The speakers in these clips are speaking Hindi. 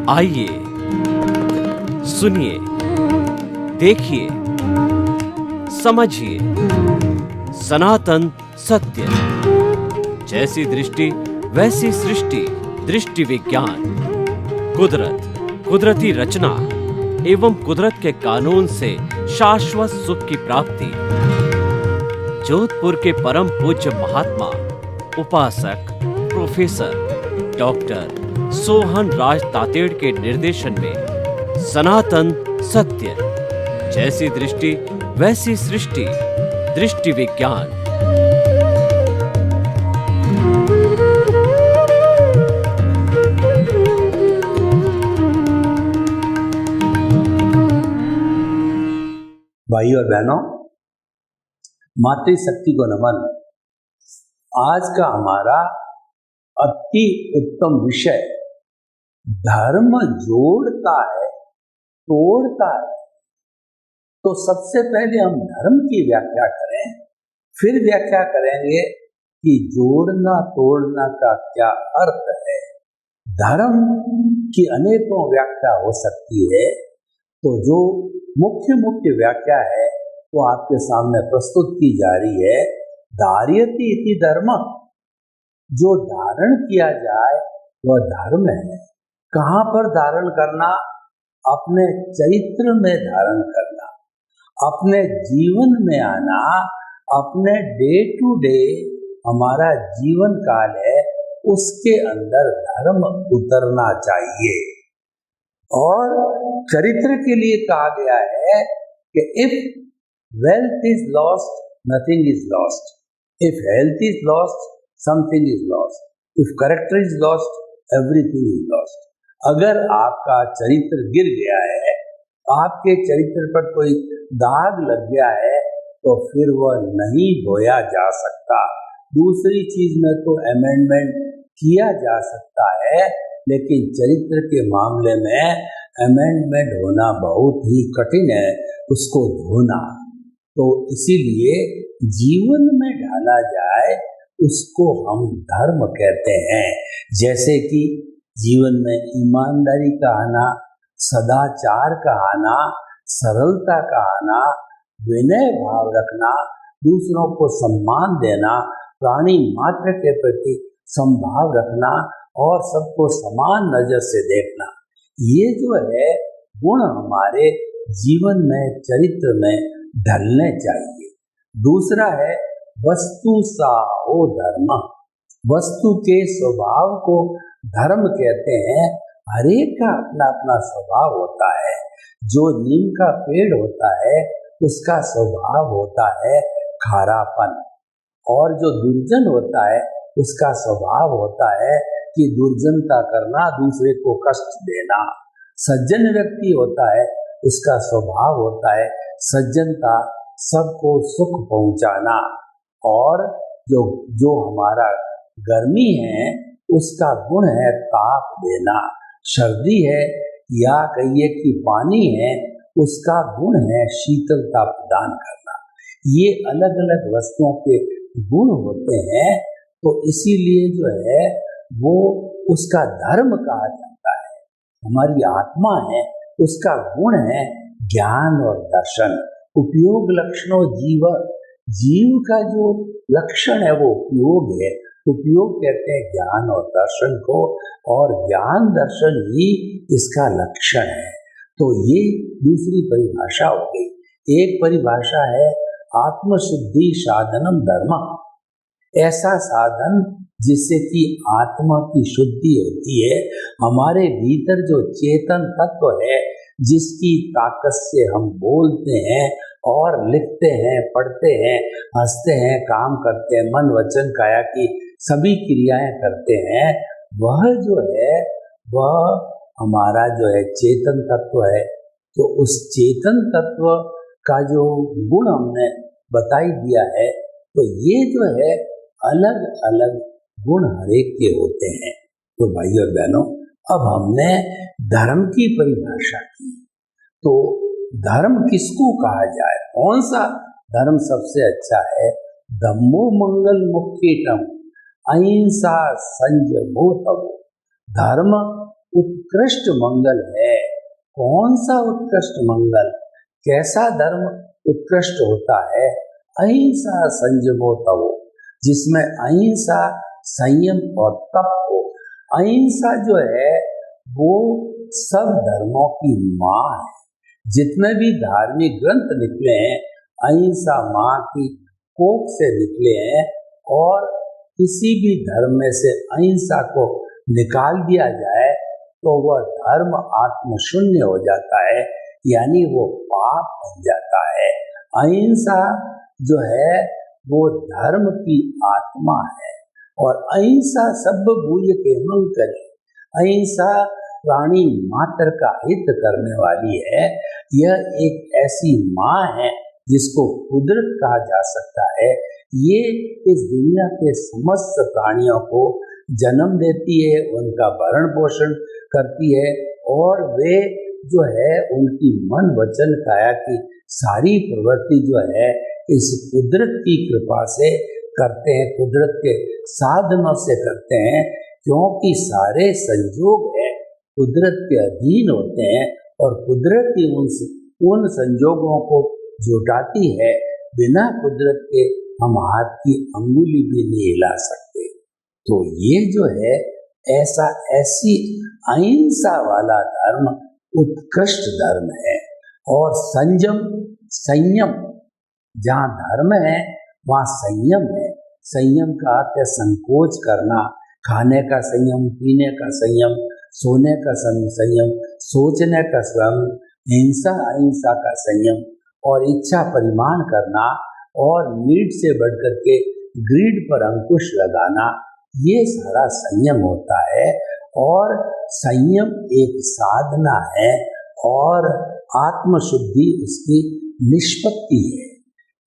आइए सुनिए, देखिए, समझिए सनातन सत्य। जैसी दृष्टि वैसी सृष्टि, दृष्टि विज्ञान। कुदरत, कुदरती रचना एवं कुदरत के कानून से शाश्वत सुख की प्राप्ति। जोधपुर के परम पूज्य महात्मा उपासक प्रोफेसर डॉक्टर सोहन राज तातेड़ के निर्देशन में सनातन सत्य। जैसी दृष्टि वैसी सृष्टि, दृष्टि विज्ञान। भाई और बहनों, मातृशक्ति को नमन। आज का हमारा अति उत्तम विषय धर्म जोड़ता है, तोड़ता है। तो सबसे पहले हम धर्म की व्याख्या करें, फिर व्याख्या करेंगे कि जोड़ना तोड़ना का क्या अर्थ है। धर्म की अनेकों व्याख्या हो सकती है, तो जो मुख्य व्याख्या है वो आपके सामने प्रस्तुत की जा रही है। धार्यति इति धर्म, जो धारण किया जाए वह धर्म है। कहाँ पर धारण करना? अपने चरित्र में धारण करना, अपने जीवन में आना, अपने डे टू डे हमारा जीवन काल है उसके अंदर धर्म उतरना चाहिए। और चरित्र के लिए कहा गया है कि if wealth is lost nothing is lost, if health is lost something is lost, if character is lost everything is lost. अगर आपका चरित्र गिर गया है, आपके चरित्र पर कोई दाग लग गया है, तो फिर वह नहीं धोया जा सकता। दूसरी चीज में तो अमेंडमेंट किया जा सकता है, लेकिन चरित्र के मामले में अमेंडमेंट होना बहुत ही कठिन है, उसको धोना। तो इसीलिए जीवन में ढाला जाए उसको हम धर्म कहते हैं। जैसे कि जीवन में ईमानदारी का आना, सदाचार का आना, सरलता का आना, विनय भाव रखना, दूसरों को सम्मान देना, प्राणी मात्र के प्रति समभाव रखना और सबको समान नजर से देखना, ये जो है गुण हमारे जीवन में चरित्र में ढलने चाहिए। दूसरा है वस्तु साहो धर्म। वस्तु के स्वभाव को धर्म कहते हैं। हर एक का अपना अपना स्वभाव होता है। जो नीम का पेड़ होता है उसका स्वभाव होता है खारापन, और जो दुर्जन होता है उसका स्वभाव होता है कि दुर्जनता करना, दूसरे को कष्ट देना। सज्जन व्यक्ति होता है उसका स्वभाव होता है सज्जनता, सबको सुख पहुंचाना। और जो हमारा गर्मी है उसका गुण है ताप देना। सर्दी है या कहिए कि पानी है, उसका गुण है शीतलता प्रदान करना। ये अलग अलग वस्तुओं के गुण होते हैं, तो इसीलिए जो है वो उसका धर्म कहा जाता है। हमारी आत्मा है, उसका गुण है ज्ञान और दर्शन। उपयोग लक्षणों जीव, जीव का जो लक्षण है वो उपयोग है। उपयोग कहते हैं ज्ञान और दर्शन को, और ज्ञान दर्शन ही इसका लक्षण है। तो ये दूसरी परिभाषा हो गई। एक परिभाषा है आत्मशुद्धि साधनम धर्म, ऐसा साधन जिससे कि आत्मा की शुद्धि होती है। हमारे भीतर जो चेतन तत्व है, जिसकी ताकत से हम बोलते हैं और लिखते हैं, पढ़ते हैं, हंसते हैं, काम करते हैं, मन वचन काया की सभी क्रियाएं करते हैं, वह जो है वह हमारा जो है चेतन तत्व है। तो उस चेतन तत्व का जो गुण हमने बताई दिया है, तो ये जो है अलग अलग गुण हरेक के होते हैं। तो भाई और बहनों, अब हमने धर्म की परिभाषा की, तो धर्म किसको कहा जाए? कौन सा धर्म सबसे अच्छा है? धम्मो मंगल मुख्यतम अहिंसा संयमो तमो। धर्म उत्कृष्ट मंगल है। कौन सा उत्कृष्ट मंगल, कैसा धर्म उत्कृष्ट होता है? अहिंसा संयमो तवो, जिसमें अहिंसा, संयम और तप हो। अहिंसा जो है वो सब धर्मों की माँ है। जितने भी धार्मिक ग्रंथ निकले हैं अहिंसा माँ की कोख से निकले हैं, और किसी भी धर्म में से अहिंसा को निकाल दिया जाए तो वह धर्म आत्मशून्य हो जाता है, यानी वो पाप बन जाता है। अहिंसा जो है वो धर्म की आत्मा है, और अहिंसा सब भूय के मंग करे। अहिंसा प्राणी मात्र का हित करने वाली है। यह एक ऐसी माँ है जिसको कुदरत कहा जा सकता है। ये इस दुनिया के समस्त प्राणियों को जन्म देती है, उनका भरण पोषण करती है, और वे जो है उनकी मन वचन काया की सारी प्रवृत्ति जो है इस कुदरत की कृपा से करते हैं, कुदरत के साधनों से करते हैं, क्योंकि सारे संयोग है कुदरत के अधीन होते हैं, और कुदरत ही उन संयोगों को जुटाती है। बिना कुदरत के हम हाथ की अंगुली भी नहीं हिला सकते। तो ये जो है ऐसी अहिंसा वाला धर्म उत्कृष्ट धर्म है। और संयम जहाँ धर्म है वहाँ संयम है। संयम का अर्थ है संकोच करना, खाने का संयम, पीने का संयम, सोने का संयम, सोचने का संयम, अहिंसा का संयम, और इच्छा परिमाण करना, और नीड से बढ़कर के ग्रीड पर अंकुश लगाना, ये सारा संयम होता है। और संयम एक साधना है, और आत्मशुद्धि उसकी निष्पत्ति है।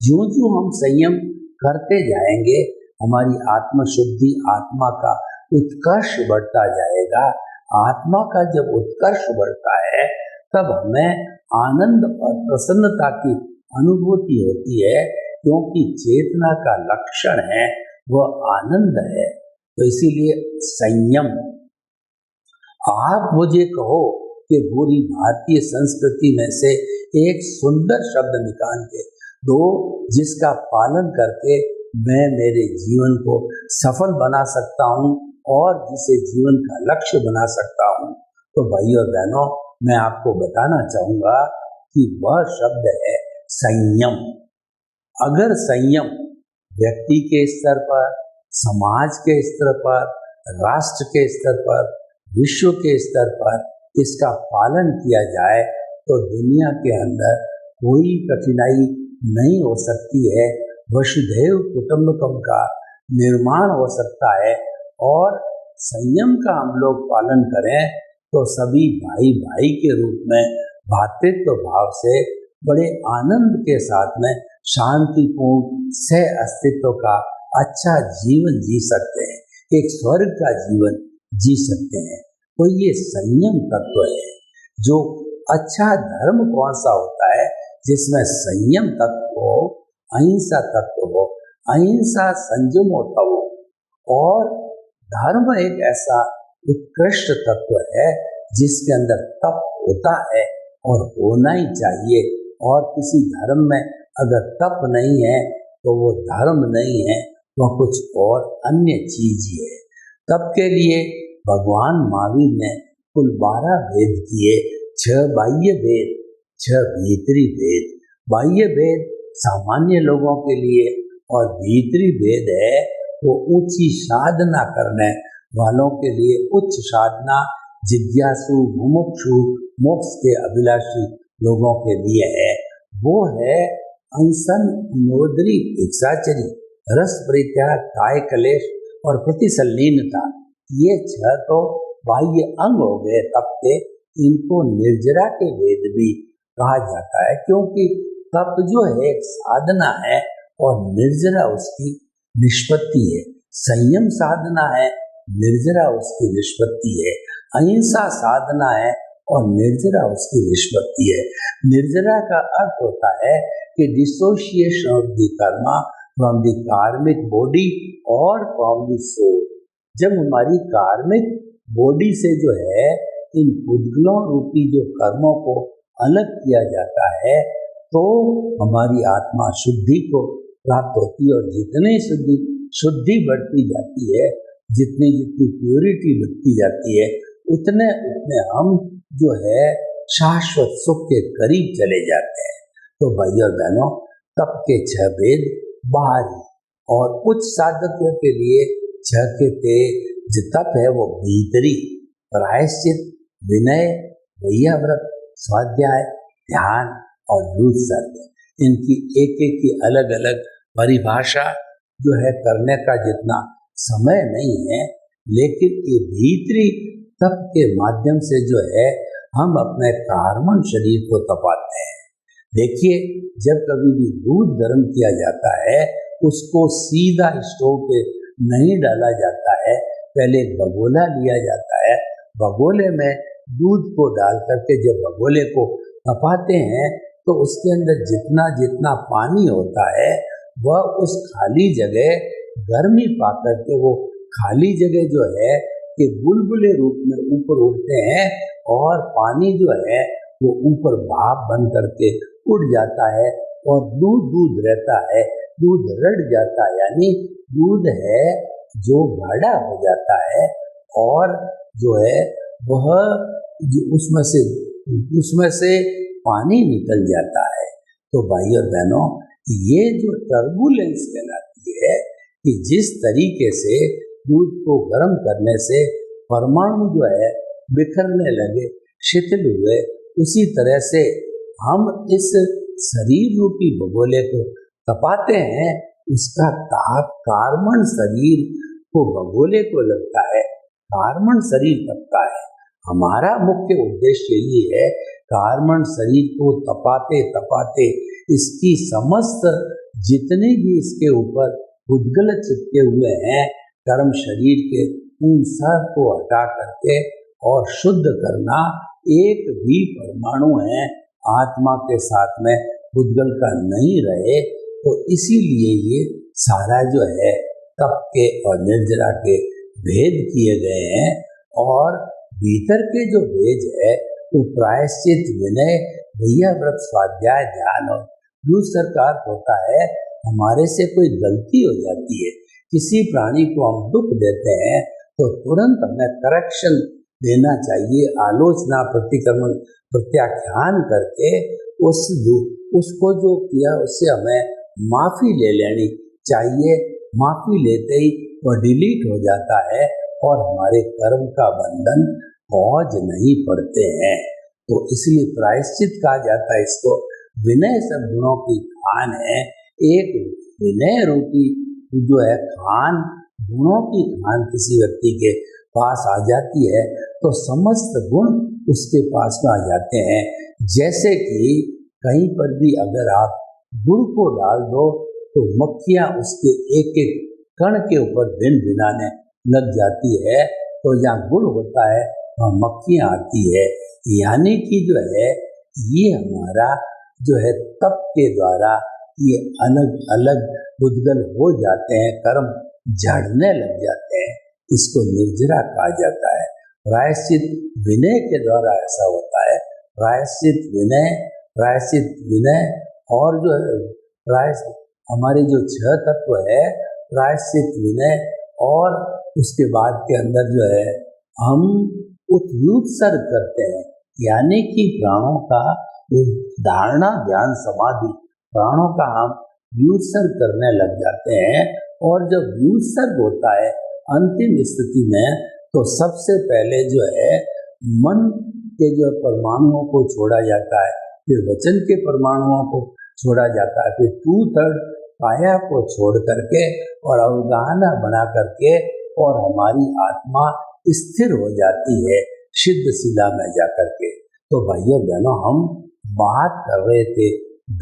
जो हम संयम करते जाएंगे हमारी आत्मशुद्धि, आत्मा का उत्कर्ष बढ़ता जाएगा। आत्मा का जब उत्कर्ष बढ़ता है तब हमें आनंद और प्रसन्नता की अनुभूति होती है, क्योंकि चेतना का लक्षण है वह आनंद है। तो इसीलिए संयम। आप मुझे कहो कि पूरी भारतीय संस्कृति में से एक सुंदर शब्द निकाल के दो जिसका पालन करके मैं मेरे जीवन को सफल बना सकता हूँ और जिसे जीवन का लक्ष्य बना सकता हूँ, तो भाइयों और बहनों मैं आपको बताना चाहूँगा कि वह शब्द है संयम। अगर संयम व्यक्ति के स्तर पर, समाज के स्तर पर, राष्ट्र के स्तर पर, विश्व के स्तर पर इसका पालन किया जाए तो दुनिया के अंदर कोई कठिनाई नहीं हो सकती है। वसुधैव कुटुंबकम का निर्माण हो सकता है, और संयम का हम लोग पालन करें तो सभी भाई भाई के रूप में भातृत्व भाव से बड़े आनंद के साथ में शांतिपूर्ण सह अस्तित्व का अच्छा जीवन जी सकते हैं, एक स्वर्ग का जीवन जी सकते हैं। तो ये संयम तत्व है। जो अच्छा धर्म कौन सा होता है? जिसमें संयम तत्व हो, अहिंसा तत्व हो, अहिंसा संयम होता हो, और धर्म एक ऐसा उत्कृष्ट तत्व है जिसके अंदर तप होता है और होना ही चाहिए। और किसी धर्म में अगर तप नहीं है तो वो धर्म नहीं है, वह कुछ और अन्य चीज ही है। तप के लिए भगवान महावीर ने कुल 12 वेद किए, 6 बाह्य वेद, 6 भीतरी वेद। बाह्य वेद सामान्य लोगों के लिए, और भीतरी वेद है वो ऊंची साधना करने वालों के लिए, उच्च साधना, जिज्ञासु, मुमुक्षु, मोक्ष के अभिलाषी लोगों के लिए है। वो है अनशन, नोदरी, भिक्षाचरी, रस परित्याग, काय कलेश और प्रतिसल्लीनता। ये 6 तो बाह्य अंग हो गए तप के। इनको निर्जरा के वेद भी कहा जाता है, क्योंकि तप जो है एक साधना है और निर्जरा उसकी निष्पत्ति है। संयम साधना है, निर्जरा उसकी निष्पत्ति है। अहिंसा साधना है और निर्जरा उसकी निष्पत्ति है। निर्जरा का अर्थ होता है कि dissociation of the Karma from the कार्मिक बॉडी और फ्रॉम द सोल। जब हमारी कार्मिक बॉडी से जो है इन पुद्गलों रूपी जो कर्मों को अलग किया जाता है तो हमारी आत्मा शुद्धि को प्राप्त होती है। और जितनी शुद्धि बढ़ती जाती है, जितनी जितनी प्योरिटी बढ़ती जाती है, उतने उतने हम जो है शाश्वत सुख के करीब चले जाते हैं। तो भाइयों और बहनों, तप के 6 भेद बाहरी और उच्च साधकों के लिए 6 के जो तप है वो भीतरी, प्रायश्चित, विनय, वैयाव्रत, स्वाध्याय, ध्यान और दूसरा। इनकी एक एक की अलग अलग परिभाषा जो है करने का जितना समय नहीं है, लेकिन ये भीतरी तप के माध्यम से जो है हम अपने कार्बन शरीर को तपाते हैं। देखिए, जब कभी भी दूध गर्म किया जाता है, उसको सीधा स्टोव पे नहीं डाला जाता है, पहले एक भगोना लिया जाता है। भगोने में दूध को डाल करके जब भगोने को तपाते हैं तो उसके अंदर जितना जितना पानी होता है वह उस खाली जगह गर्मी पा करके वो खाली जगह जो है कि बुलबुले रूप में ऊपर उठते हैं और पानी जो है वो ऊपर भाप बन करके उड़ जाता है और दूध दूध रहता है, दूध रड़ जाता है, यानी दूध है जो गाढ़ा हो जाता है और जो है वह उसमें से पानी निकल जाता है। तो भाई और बहनों, ये जो टर्बुलेंस कहलाती है कि जिस तरीके से दूध को गर्म करने से परमाणु जो है बिखरने लगे, शिथिल हुए, उसी तरह से हम इस शरीर रूपी भगोले को तपाते हैं। उसका ताप कार्बन शरीर को भगोले को लगता है, कार्बन शरीर तपता है। हमारा मुख्य उद्देश्य ये है, कार्बन शरीर को तपाते तपाते इसकी समस्त जितने भी इसके ऊपर उद्गल चिपके हुए हैं कर्म शरीर के, उन सब को हटा करके और शुद्ध करना। एक भी परमाणु है आत्मा के साथ में उद्गल का नहीं रहे। तो इसीलिए ये सारा जो है तप के और निर्जरा के भेद किए गए हैं। और भीतर के जो भेद है वो प्रायश्चित, विनय, वैयाव्रत, स्वाध्याय, ध्यान और दूसरा का होता है। हमारे से कोई गलती हो जाती है, किसी प्राणी को हम दुख देते हैं तो तुरंत हमें करेक्शन देना चाहिए, आलोचना, प्रतिक्रमण, प्रत्याख्यान करके उसको जो किया उससे हमें माफी ले लेनी चाहिए। माफी लेते ही वह डिलीट हो जाता है और हमारे कर्म का बंधन फौज नहीं पड़ते हैं। तो इसलिए प्रायश्चित कहा जाता है इसको। विनय सब गुणों की खान है। एक विनय रूपी जो है खान, गुणों की खान किसी व्यक्ति के पास आ जाती है तो समस्त गुण उसके पास में आ जाते हैं। जैसे कि कहीं पर भी अगर आप गुड़ को डाल दो तो मक्खियां उसके एक एक कण के ऊपर भिन भिनाने लग जाती है। तो जहाँ गुड़ होता है वहाँ मक्खियां आती है। यानी कि जो है ये हमारा जो है तप के द्वारा ये अलग अलग उद्गल हो जाते हैं, कर्म झड़ने लग जाते हैं। इसको निर्जरा कहा जाता है। प्रायश्चित विनय के द्वारा ऐसा होता है। प्रायश्चित विनय और जो प्रायश्चित हमारे जो 6 तत्व है, प्रायश्चित, विनय और उसके बाद के अंदर जो है हम उत्सर्ग करते हैं। यानी कि प्राणों का धारणा, ध्यान, समाधि, प्राणों का हम व्युत्सर्ग करने लग जाते हैं। और जब व्युत्सर्ग होता है अंतिम स्थिति में तो सबसे पहले जो है मन के जो परमाणुओं को छोड़ा जाता है, फिर वचन के परमाणुओं को छोड़ा जाता है, फिर 2/3 काया को छोड़ करके और अवगाहना बना करके और हमारी आत्मा स्थिर हो जाती है सिद्ध शिला में जाकर के। तो भाइयों बहनों, हम बात कर रहे थे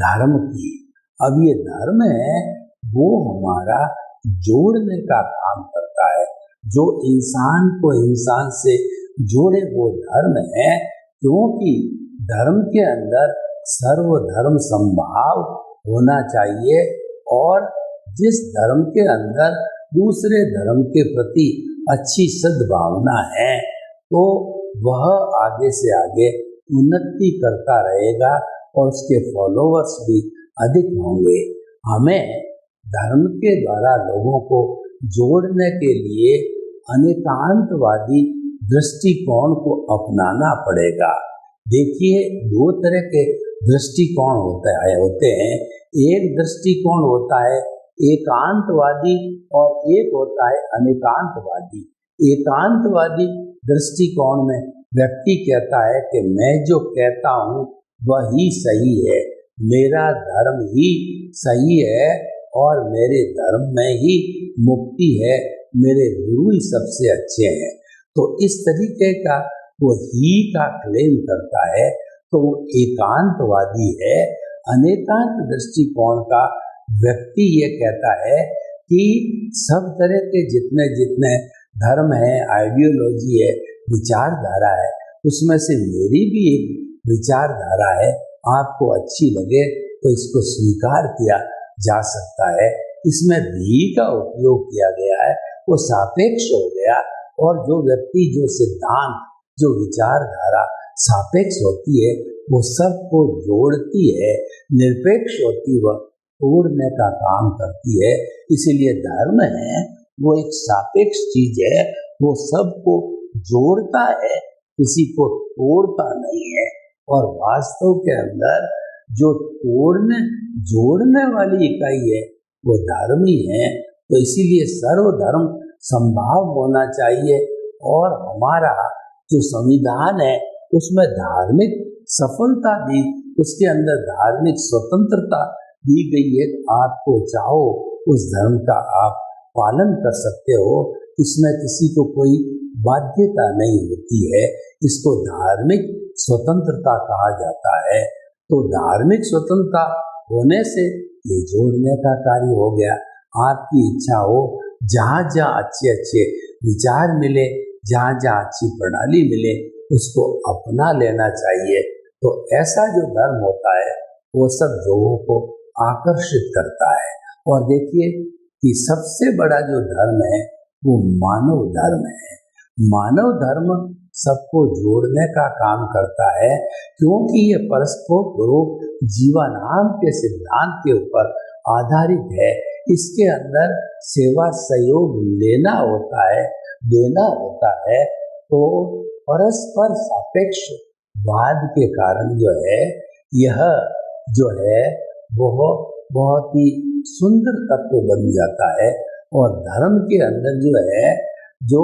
धर्म की। अब ये धर्म है वो हमारा जोड़ने का काम करता है। जो इंसान को इंसान से जोड़े वो धर्म है, क्योंकि धर्म के अंदर सर्वधर्म संभाव होना चाहिए। और जिस धर्म के अंदर दूसरे धर्म के प्रति अच्छी सद्भावना है तो वह आगे से आगे उन्नति करता रहेगा और उसके फॉलोवर्स भी अधिक होंगे। हमें धर्म के द्वारा लोगों को जोड़ने के लिए अनेकांतवादी दृष्टिकोण को अपनाना पड़ेगा। देखिए, दो तरह के दृष्टिकोण होते हैं। एक दृष्टिकोण होता है एकांतवादी और एक होता है अनेकांतवादी। एकांतवादी दृष्टिकोण में व्यक्ति कहता है कि मैं जो कहता हूँ वही सही है, मेरा धर्म ही सही है और मेरे धर्म में ही मुक्ति है, मेरे गुरु ही सबसे अच्छे हैं। तो इस तरीके का वो ही का क्लेम करता है, तो वो एकांतवादी है। अनेकांत दृष्टिकोण का व्यक्ति ये कहता है कि सब तरह के जितने जितने धर्म है, आइडियोलॉजी है, विचारधारा है, उसमें से मेरी भी एक विचारधारा है, आपको अच्छी लगे तो इसको स्वीकार किया जा सकता है। इसमें भी का उपयोग किया गया है, वो सापेक्ष हो गया। और जो व्यक्ति, जो सिद्धांत, जो विचारधारा सापेक्ष होती है वो सबको जोड़ती है, निरपेक्ष होती वह तोड़ने का काम करती है। इसीलिए धर्म है वो एक सापेक्ष चीज है, वो सबको जोड़ता है, किसी को तोड़ता नहीं है। और वास्तव के अंदर जो जोड़ने वाली इकाई है वो धर्म ही है। तो इसीलिए सर्वधर्म संभाव होना चाहिए। और हमारा जो संविधान है उसमें धार्मिक सफलता दी, उसके अंदर धार्मिक स्वतंत्रता दी गई है। आपको चाहो उस धर्म का आप पालन कर सकते हो, इसमें किसी को कोई बाध्यता नहीं होती है। इसको धार्मिक स्वतंत्रता कहा जाता है। तो धार्मिक स्वतंत्रता होने से ये जोड़ने का कार्य हो गया। आपकी इच्छा हो, जहाँ जहाँ अच्छे अच्छे विचार मिले, जहाँ जहाँ अच्छी प्रणाली मिले, उसको अपना लेना चाहिए। तो ऐसा जो धर्म होता है वो सब लोगों को आकर्षित करता है। और देखिए कि सबसे बड़ा जो धर्म है वो मानव धर्म है। मानव धर्म सबको जोड़ने का काम करता है, क्योंकि ये परस्पर जीवनाम के सिद्धांत के ऊपर आधारित है। इसके अंदर सेवा सहयोग लेना होता है, देना होता है। तो परस्पर सापेक्ष वाद के कारण जो है यह जो है बहुत ही सुंदर तत्व बन जाता है। और धर्म के अंदर जो है, जो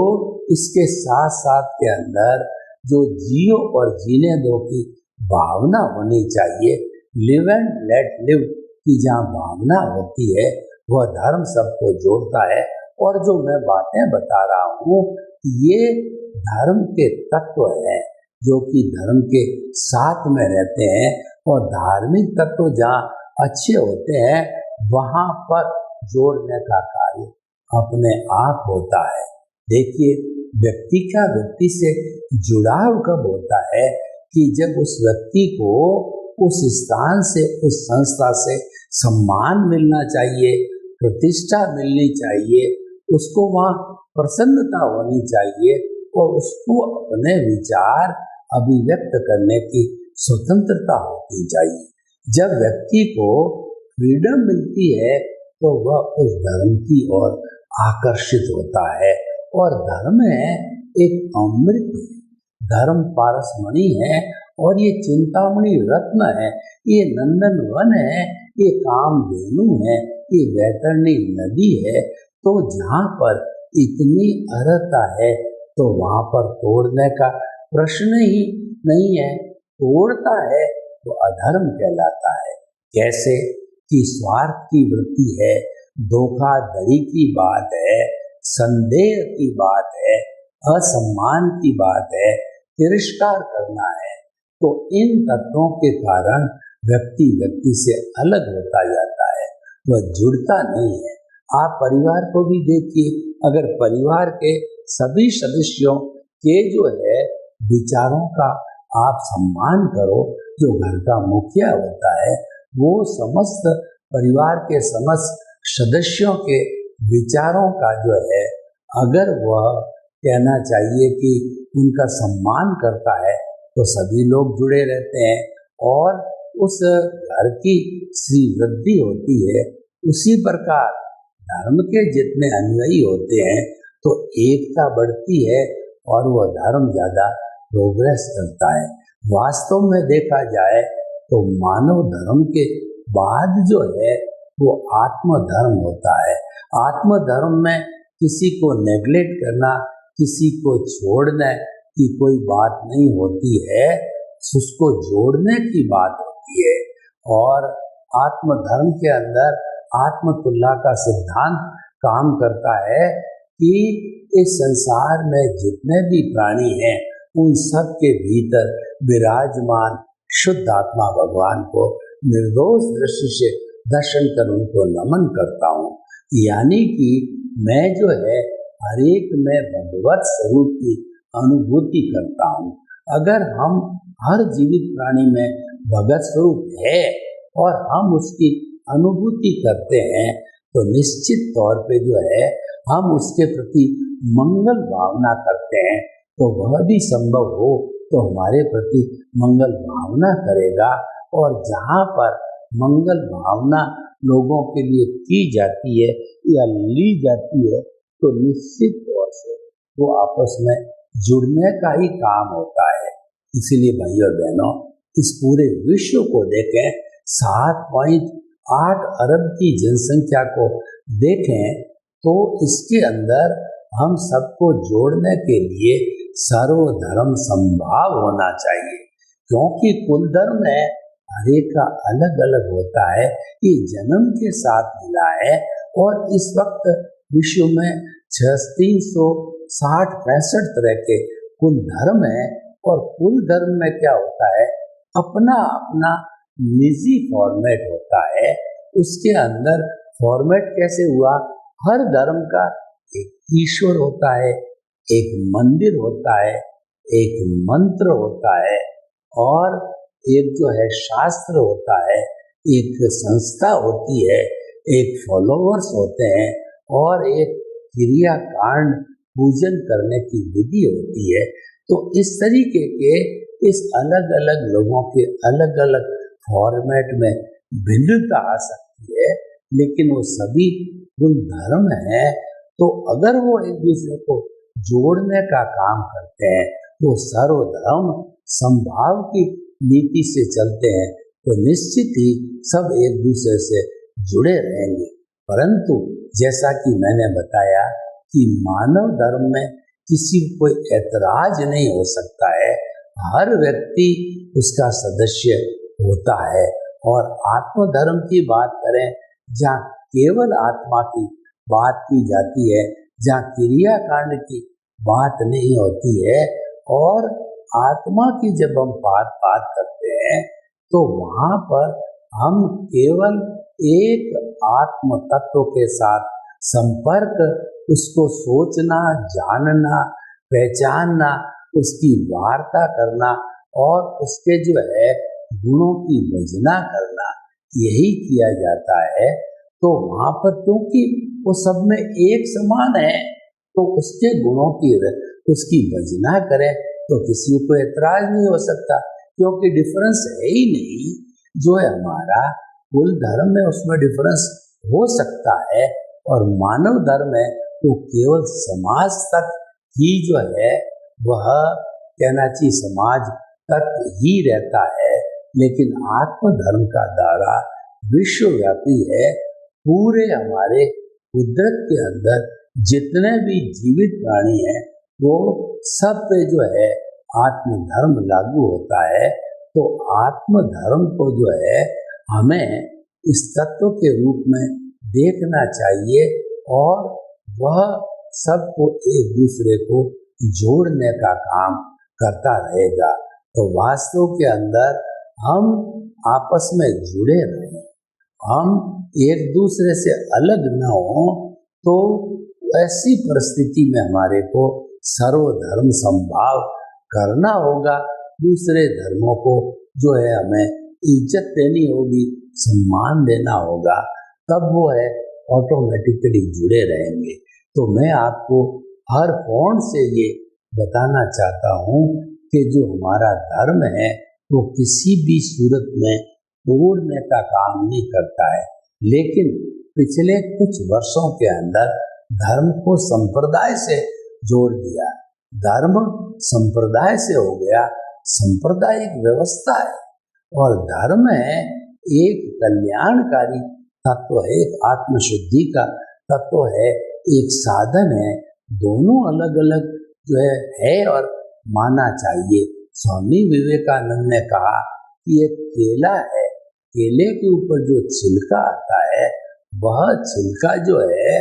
इसके साथ साथ के अंदर जो जियो और जीने दो की भावना होनी चाहिए, लिव एंड लेट लिव की जहाँ भावना होती है वह धर्म सबको जोड़ता है। और जो मैं बातें बता रहा हूँ ये धर्म के तत्व हैं जो कि धर्म के साथ में रहते हैं। और धार्मिक तत्व जहाँ अच्छे होते हैं वहाँ पर जोड़ने का कार्य अपने आप होता है। देखिए, व्यक्ति का व्यक्ति से जुड़ाव कब होता है कि जब उस व्यक्ति को उस स्थान से, उस संस्था से सम्मान मिलना चाहिए, प्रतिष्ठा मिलनी चाहिए, उसको वहाँ प्रसन्नता होनी चाहिए और उसको अपने विचार अभिव्यक्त करने की स्वतंत्रता होनी चाहिए। जब व्यक्ति को फ्रीडम मिलती है तो वह उस धर्म की ओर आकर्षित होता है। और धर्म है एक अमृत है, धर्म पारसमणि है और ये चिंतामणि रत्न है, ये नंदन वन है, ये कामधेनु है, ये वैतरणी नदी है। तो जहाँ पर इतनी अर्हता है तो वहाँ पर तोड़ने का प्रश्न ही नहीं है। तोड़ता है तो अधर्म कहलाता है। कैसे कि स्वार्थ की वृत्ति है, धोखाधड़ी की बात है, संदेह की बात है, असम्मान की बात है, तिरस्कार करना है। तो इन तत्वों के कारण व्यक्ति व्यक्ति से अलग होता जाता है, वह जुड़ता नहीं है। आप परिवार को भी देखिए, अगर परिवार के सभी सदस्यों के जो है विचारों का आप सम्मान करो, जो घर का मुखिया होता है वो समस्त परिवार के समस्त सदस्यों के विचारों का जो है, अगर वह कहना चाहिए कि उनका सम्मान करता है तो सभी लोग जुड़े रहते हैं और उस घर की श्री वृद्धि होती है। उसी प्रकार धर्म के जितने अनुयायी होते हैं तो एकता बढ़ती है और वह धर्म ज्यादा प्रोग्रेस करता है। वास्तव में देखा जाए तो मानव धर्म के बाद जो है वो आत्म धर्म होता है। आत्म धर्म में किसी को नेग्लेक्ट करना, किसी को छोड़ने की कोई बात नहीं होती है, उसको जोड़ने की बात होती है। और आत्म धर्म के अंदर आत्मतुल्य का सिद्धांत काम करता है कि इस संसार में जितने भी प्राणी हैं उन सब के भीतर विराजमान शुद्ध आत्मा भगवान को निर्दोष दृष्टि से दर्शन कर उनको नमन करता हूँ। यानी कि मैं जो है हर एक में भगवत स्वरूप की अनुभूति करता हूँ। अगर हम हर जीवित प्राणी में भगवत स्वरूप है और हम उसकी अनुभूति करते हैं तो निश्चित तौर पे जो है हम उसके प्रति मंगल भावना करते हैं, तो वह भी संभव हो तो हमारे प्रति मंगल भावना करेगा। और जहाँ पर मंगल भावना लोगों के लिए की जाती है या ली जाती है तो निश्चित तौर से वो आपस में जुड़ने का ही काम होता है। इसीलिए भाई और बहनों, इस पूरे विश्व को देखें, 7.8 अरब की जनसंख्या को देखें तो इसके अंदर हम सबको जोड़ने के लिए सर्वधर्म समभाव होना चाहिए, क्योंकि कुल धर्म है हर एक का अलग अलग होता है। ये जन्म के साथ मिला है और इस वक्त विश्व में 360-65 तरह के कुल धर्म है। और कुल धर्म में क्या होता है, अपना अपना निजी फॉर्मेट होता है। उसके अंदर फॉर्मेट कैसे हुआ, हर धर्म का एक ईश्वर होता है, एक मंदिर होता है, एक मंत्र होता है और एक जो है शास्त्र होता है, एक संस्था होती है, एक फॉलोअर्स होते हैं और एक क्रिया कांड पूजन करने की विधि होती है। तो इस तरीके के इस अलग अलग लोगों के अलग अलग फॉर्मेट में भिन्नता आ सकती है, लेकिन वो सभी कुल धर्म है। तो अगर वो एक दूसरे को जोड़ने का काम करते हैं, वो सर्वधर्म समभाव की नीति से चलते हैं तो निश्चित ही सब एक दूसरे से जुड़े रहेंगे। परंतु जैसा कि मैंने बताया कि मानव धर्म में किसी को कोई ऐतराज नहीं हो सकता है, हर व्यक्ति उसका सदस्य होता है। और आत्म धर्म की बात करें जहाँ केवल आत्मा की बात की जाती है, जहाँ क्रिया कांड की बात नहीं होती है, और आत्मा की जब हम बात करते हैं तो वहाँ पर हम केवल एक आत्म तत्व के साथ संपर्क, उसको सोचना, जानना, पहचानना, उसकी वार्ता करना और उसके जो है गुणों की भजना करना, यही किया जाता है। तो वहाँ पर क्योंकि वो सब में एक समान है तो उसके गुणों की उसकी भजना करें तो किसी को ऐतराज नहीं हो सकता, क्योंकि डिफरेंस है ही नहीं। जो है हमारा कुल धर्म में उसमें डिफरेंस हो सकता है और मानव धर्म है तो केवल समाज तक ही जो है वह कहना चाहिए समाज तक ही रहता है, लेकिन आत्म धर्म का दायरा विश्वव्यापी है। पूरे हमारे कुदरत के अंदर जितने भी जीवित प्राणी हैं वो सब पे जो है आत्म धर्म लागू होता है। तो आत्म धर्म को जो है हमें इस तत्व के रूप में देखना चाहिए और वह सबको एक दूसरे को जोड़ने का काम करता रहेगा। तो वास्तव के अंदर हम आपस में जुड़े रहें, हम एक दूसरे से अलग न हो, तो ऐसी परिस्थिति में हमारे को सर्वधर्म समभाव करना होगा। दूसरे धर्मों को जो है हमें इज्जत देनी होगी, सम्मान देना होगा, तब वो है ऑटोमेटिकली जुड़े रहेंगे। तो मैं आपको हर कोण से ये बताना चाहता हूँ कि जो हमारा धर्म है वो किसी भी सूरत में तोड़ने का काम नहीं करता है, लेकिन पिछले कुछ वर्षों के अंदर धर्म को संप्रदाय से जोड़ दिया। धर्म संप्रदाय से हो गया, सांप्रदायिक व्यवस्था है, और धर्म है एक कल्याणकारी तत्व है, एक आत्मशुद्धि का तत्व है, एक साधन है। दोनों अलग अलग जो है और माना चाहिए। स्वामी विवेकानंद ने कहा कि ये केला है, केले के ऊपर जो छिलका आता है वह छिलका जो है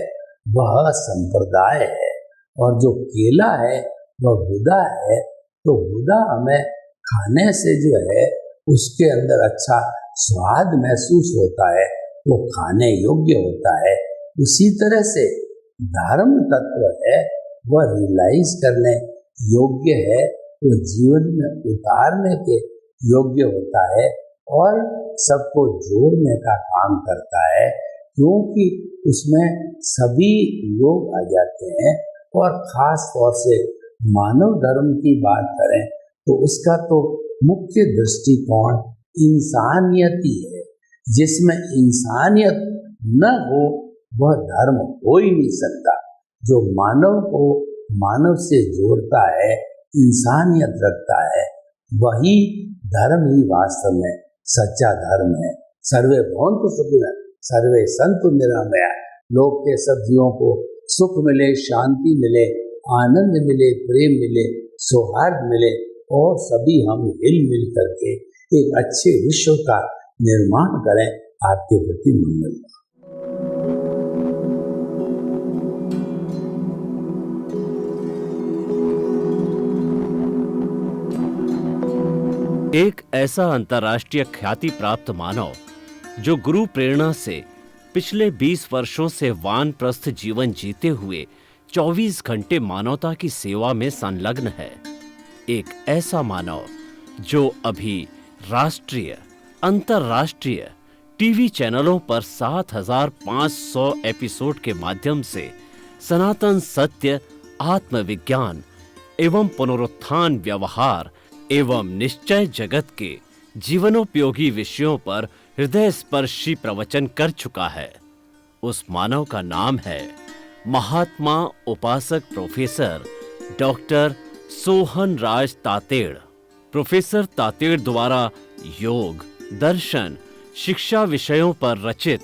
वह संप्रदाय है, और जो केला है वह गुदा है। तो गुदा हमें खाने से जो है उसके अंदर अच्छा स्वाद महसूस होता है, वो खाने योग्य होता है। उसी तरह से धर्म तत्व है वह रियलाइज करने योग्य है, वो जीवन में उतारने के योग्य होता है और सबको जोड़ने का काम करता है, क्योंकि उसमें सभी लोग आ जाते हैं। और खास तौर से मानव धर्म की बात करें तो उसका तो मुख्य दृष्टिकोण इंसानियत ही है। जिसमें इंसानियत न हो वह धर्म हो ही नहीं सकता। जो मानव को मानव से जोड़ता है, इंसानियत रखता है, वही धर्म ही वास्तव में सच्चा धर्म है। सर्वे भवन्तु सुखिनः, सर्वे सन्तु निरामया। लोक के सब जीवों को सुख मिले, शांति मिले, आनंद मिले, प्रेम मिले, सौहार्द मिले, और सभी हम हिल मिल करके एक अच्छे विश्व का निर्माण करें। आपके प्रति मंगल। एक ऐसा अंतर्राष्ट्रीय ख्याति प्राप्त मानव जो गुरु प्रेरणा से पिछले 20 वर्षों से वानप्रस्थ जीवन जीते हुए 24 घंटे मानवता की सेवा में संलग्न है। एक ऐसा मानव जो अभी राष्ट्रीय, अंतर्राष्ट्रीय टीवी चैनलों पर 7,500 एपिसोड के माध्यम से सनातन सत्य, आत्मविज्ञान एवं पुनरुत्थान, व्यवहार एवं निश्चय जगत के जीवनोपयोगी विषयों पर हृदय स्पर्शी प्रवचन कर चुका है। उस मानव का नाम है महात्मा उपासक प्रोफेसर डॉक्टर सोहन राज तातेड़। प्रोफेसर तातेड़ द्वारा योग, दर्शन, शिक्षा विषयों पर रचित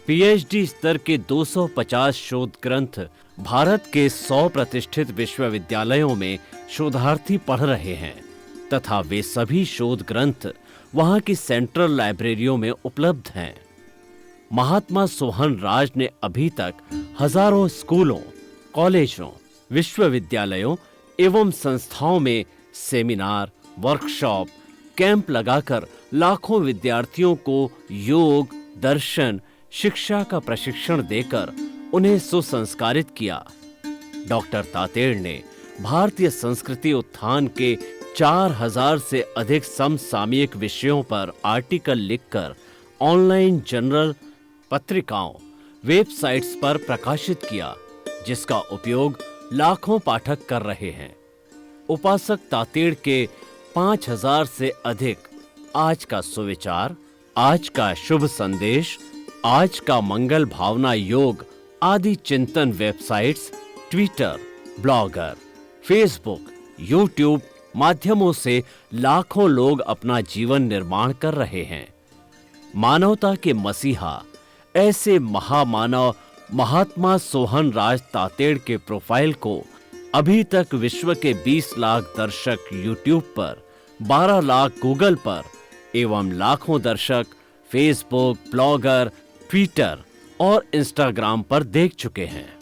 पीएचडी स्तर के 250 शोध ग्रंथ भारत के 100 प्रतिष्ठित विश्वविद्यालयों में शोधार्थी पढ़ रहे हैं तथा वे सभी शोध ग्रंथ वहां की सेंट्रल लाइब्रेरियों में उपलब्ध हैं। महात्मा सोहन राज ने अभी तक हजारों स्कूलों, कॉलेजों, विश्वविद्यालयों एवं संस्थाओं में सेमिनार, वर्कशॉप, कैंप लगाकर लाखों विद्यार्थियों को योग, दर्शन, शिक्षा का प्रशिक्षण देकर उन्हें सुसंस्कारित किया। डॉक्टर तातेड़ ने भारतीय संस्कृति उत्थान के 4000 से अधिक समसामयिक विषयों पर आर्टिकल लिखकर ऑनलाइन जर्नल, पत्रिकाओं, वेबसाइट्स पर प्रकाशित किया, जिसका उपयोग लाखों पाठक कर रहे हैं। उपासक तातेड़ के 5000 से अधिक आज का सुविचार, आज का शुभ संदेश, आज का मंगल भावना योग आदि चिंतन websites, Twitter, blogger, Facebook, YouTube माध्यमों से लाखों लोग अपना जीवन निर्माण कर रहे हैं। मानवता के मसीहा ऐसे महामानव महात्मा सोहन राज तातेड़ के प्रोफाइल को अभी तक विश्व के 20 लाख दर्शक यूट्यूब पर, 12 लाख गूगल पर एवं लाखों दर्शक फेसबुक, ब्लॉगर, ट्विटर और इंस्टाग्राम पर देख चुके हैं।